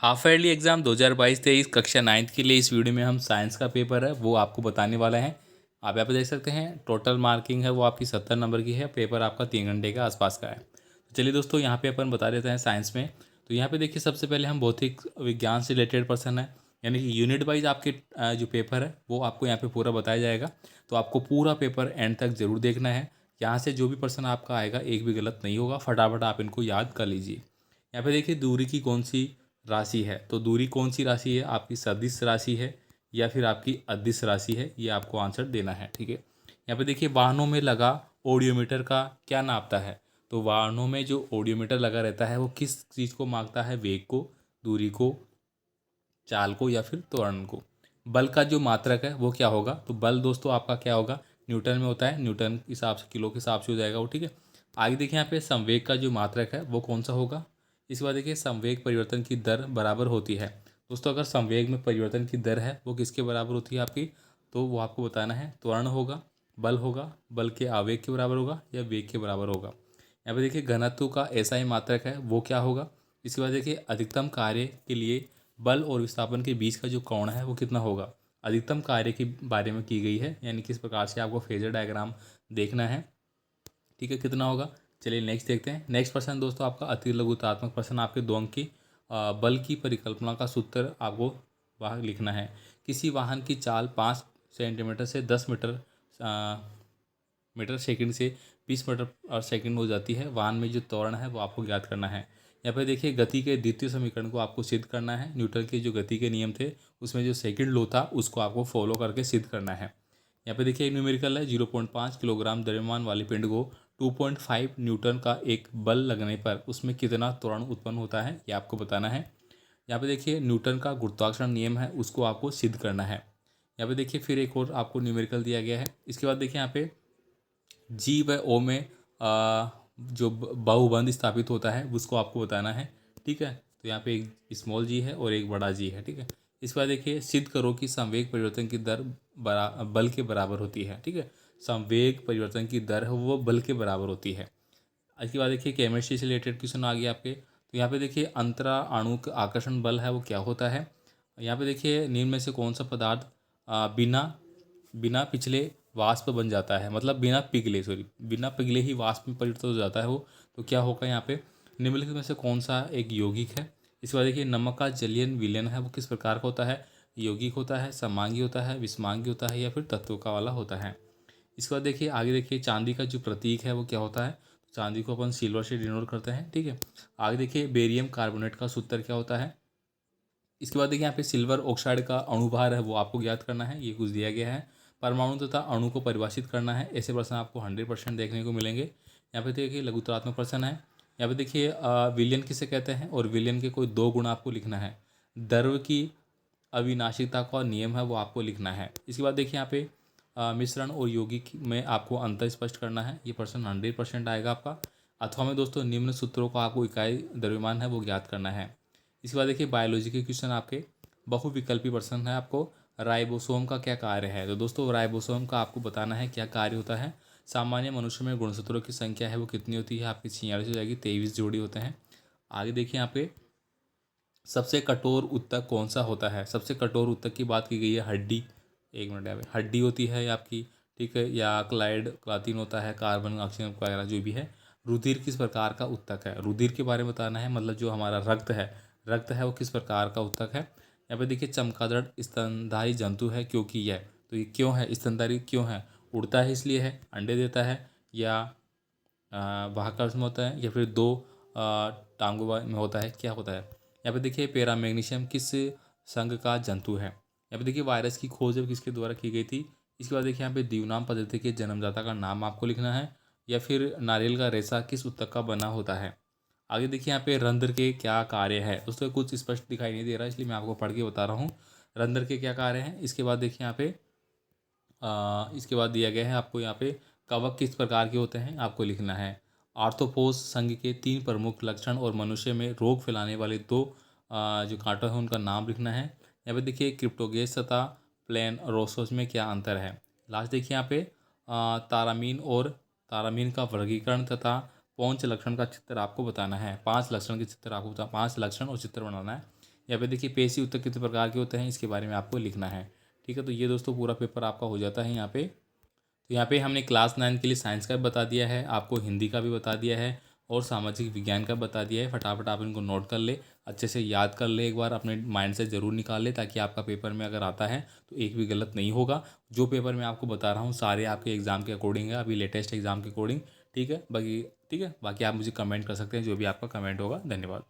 Half yearly exam 2022-23 कक्षा 9th के लिए इस वीडियो में हम साइंस का पेपर है वो आपको बताने वाला है। आप यहाँ पे देख सकते हैं टोटल मार्किंग है वो आपकी 70 नंबर की है। पेपर आपका 3 घंटे के आसपास का है। तो चलिए दोस्तों यहाँ पे अपन बता देते हैं साइंस में। तो यहाँ पे देखिए सबसे पहले हम भौतिक विज्ञान से रिलेटेड पर्सन है, यानी कि यूनिट वाइज आपके जो पेपर है वो आपको यहाँ पे पूरा बताया जाएगा। तो आपको पूरा पेपर एंड तक ज़रूर देखना है। यहाँ से जो भी पर्सन आपका आएगा एक भी गलत नहीं होगा। फटाफट आप इनको याद कर लीजिए। यहाँ पे देखिए दूरी की कौन सी राशि है, तो दूरी कौन सी राशि है, आपकी सदिश राशि है या फिर आपकी अदिश राशि है, ये आपको आंसर देना है। ठीक है। यहाँ पे देखिए वाहनों में लगा ऑडियोमीटर का क्या नापता है, तो वाहनों में जो ऑडियोमीटर लगा रहता है वो किस चीज़ को मापता है, वेग को, दूरी को, चाल को या फिर त्वरण को। बल का जो मात्रक है वो क्या होगा, तो बल दोस्तों आपका क्या होगा, न्यूटन में होता है, न्यूटन के हिसाब से किलो के हिसाब से हो जाएगा वो। ठीक है। आगे देखिए यहाँ पे संवेग का जो मात्रक है वो कौन सा होगा। इसके बाद देखिए संवेग परिवर्तन की दर बराबर होती है। दोस्तों अगर संवेग में परिवर्तन की दर है वो किसके बराबर होती है आपकी, तो वो आपको बताना है। त्वरण होगा, बल होगा, बल के आवेग के बराबर होगा या वेग के बराबर होगा। यहाँ पे देखिए घनत्व का ऐसा ही मात्रक है वो क्या होगा। इसके बाद देखिए अधिकतम कार्य के लिए बल और विस्थापन के बीच का जो कोण है वो कितना होगा। अधिकतम कार्य के बारे में की गई है, यानी किस प्रकार से आपको फेजर डायग्राम देखना है। ठीक है, कितना होगा। चलिए नेक्स्ट देखते हैं। नेक्स्ट प्रश्न दोस्तों आपका अति लघुतात्मक प्रश्न, आपके 2 अंक की बल की परिकल्पना का सूत्र आपको वहाँ लिखना है। किसी वाहन की चाल 5 सेंटीमीटर से 10 मीटर सेकंड से 20 मीटर और सेकंड में हो जाती है। वाहन में जो त्वरण है वो आपको ज्ञात करना है। यहाँ पे देखिए गति के द्वितीय समीकरण को आपको सिद्ध करना है। न्यूटन के जो गति के नियम थे उसमें जो सेकंड लॉ था उसको आपको फॉलो करके सिद्ध करना है। यहाँ पे देखिए एक न्यूमेरिकल है, 0.5 किलोग्राम द्रव्यमान वाली पिंड को 2.5 न्यूटन का एक बल लगने पर उसमें कितना त्वरण उत्पन्न होता है, ये आपको बताना है। यहाँ पे देखिए न्यूटन का गुरुत्वाकर्षण नियम है उसको आपको सिद्ध करना है। यहाँ पे देखिए फिर एक और आपको न्यूमेरिकल दिया गया है। इसके बाद देखिए यहाँ पे जी व ओ में जो बहुबंध स्थापित होता है उसको आपको बताना है। ठीक है, तो यहाँ पे एक स्मॉल जी है और एक बड़ा जी है। ठीक है। इसके बाद देखिए सिद्ध करो कि संवेग परिवर्तन की दर बल के बराबर होती है। ठीक है, संवेग परिवर्तन की दर है वो बल के बराबर होती है। इसके बाद देखिए केमिस्ट्री से रिलेटेड क्वेश्चन आ गया आपके। तो यहाँ पे देखिए अंतरा अणुक आकर्षण बल है वो क्या होता है। यहाँ पे देखिए निम्न में से कौन सा पदार्थ बिना बिना पिछले वाष्प बन जाता है, मतलब बिना पिघले ही वाष्प में परिवर्तित हो जाता है वो, तो क्या होगा यहाँ पे। निम्नलिखित में से कौन सा एक यौगिक है। इसके बाद देखिए नमक का जलीय विलयन है वो किस प्रकार का होता है, यौगिक होता है, समांगी होता है, विषमांगी होता है या फिर तत्व का वाला होता है। इसके बाद देखिए आगे देखिए चांदी का जो प्रतीक है वो क्या होता है, चांदी को अपन सिल्वर से डिनोट करते हैं। ठीक है। आगे देखिए बेरियम कार्बोनेट का सूत्र क्या होता है। इसके बाद देखिए यहाँ पे सिल्वर ऑक्साइड का अणुभार है वो आपको ज्ञात करना है, ये कुछ दिया गया है। परमाणु तथा अणु को परिभाषित करना है। ऐसे प्रश्न आपको 100% देखने को मिलेंगे। यहाँ पे देखिए लघुतरात्मक प्रश्न है। यहाँ पे देखिए विलयन किसे कहते हैं और विलयन के कोई 2 गुण आपको लिखना है। द्रव्य की अविनाशिकता का नियम है वो आपको लिखना है। इसके बाद देखिए यहाँ पे मिश्रण और यौगिक में आपको अंतर स्पष्ट करना है। ये प्रश्न 100% आएगा आपका। अथवा में दोस्तों निम्न सूत्रों को आपको इकाई द्रव्यमान है वो ज्ञात करना है। इसके बाद देखिए बायोलॉजी के क्वेश्चन आपके बहुविकल्पी प्रश्न है आपको। राइबोसोम का क्या कार्य है, तो दोस्तों राइबोसोम का आपको बताना है क्या कार्य होता है। सामान्य मनुष्य में गुणसूत्रों की संख्या है वो कितनी होती है, आपकी 46 हो जाएगी, 23 जोड़ी होते हैं। आगे देखिए यहाँ पे सबसे कठोर ऊतक कौन सा होता है। सबसे कठोर ऊतक की बात की गई है हड्डी, एक मिनट यहाँ पे हड्डी होती है आपकी। ठीक है, या क्लाइड क्लाथिन होता है, कार्बन ऑक्सीजन वगैरह जो भी है। रुधिर किस प्रकार का ऊतक है, रुधिर के बारे में बताना है, मतलब जो हमारा रक्त है वो किस प्रकार का ऊतक है। यहाँ पे देखिए चमगादड़ स्तनधारी जंतु है क्योंकि यह, तो ये क्यों है स्तनधारी, क्यों है, उड़ता है इसलिए है, अंडे देता है, या वाहकार्ष में होता है, या फिर 2 टांगों में होता है, क्या होता है। यहाँ पे देखिए पैरा मैग्नीशियम किस संघ का जंतु है। यहाँ पे देखिए वायरस की खोज अब किसके द्वारा की गई थी। इसके बाद देखिए यहाँ पे दीवनाम पद्धति के जन्मदाता का नाम आपको लिखना है, या फिर नारियल का रेशा किस ऊतक का बना होता है। आगे देखिए यहाँ पे रंध्र के क्या कार्य है, दोस्तों कुछ स्पष्ट दिखाई नहीं दे रहा इसलिए मैं आपको पढ़ के बता रहा हूँ। रंध्र के क्या कार्य हैं। इसके बाद देखिए यहाँ पे इसके बाद दिया गया है आपको यहाँ पे कवक किस प्रकार के होते हैं आपको लिखना है। आर्थ्रोपोड संघ के 3 प्रमुख लक्षण और मनुष्य में रोग फैलाने वाले 2 जो कांटो है उनका नाम लिखना है। यहाँ पे देखिए क्रिप्टोगेस तथा प्लेन रोसोस में क्या अंतर है। लास्ट देखिए यहाँ पे तारामीन का वर्गीकरण तथा पौंच लक्षण का चित्र आपको बताना है। 5 लक्षण के चित्र आपको 5 लक्षण और चित्र बनाना है। यहाँ पे देखिए पेशी उत्तर कितने प्रकार के होते हैं इसके बारे में आपको लिखना है। ठीक है, तो ये दोस्तों पूरा पेपर आपका हो जाता है यहाँ पे। तो यहाँ पे हमने क्लास 9 के लिए साइंस का भी बता दिया है, आपको हिंदी का भी बता दिया है और सामाजिक विज्ञान का बता दिया है। फटाफट आप इनको नोट कर ले, अच्छे से याद कर ले, एक बार अपने माइंड से ज़रूर निकाल ले, ताकि आपका पेपर में अगर आता है तो एक भी गलत नहीं होगा। जो पेपर मैं आपको बता रहा हूँ सारे आपके एग्ज़ाम के अकॉर्डिंग है, अभी लेटेस्ट एग्ज़ाम के अकॉर्डिंग। ठीक है, बाकी आप मुझे कमेंट कर सकते हैं, जो भी आपका कमेंट होगा। धन्यवाद।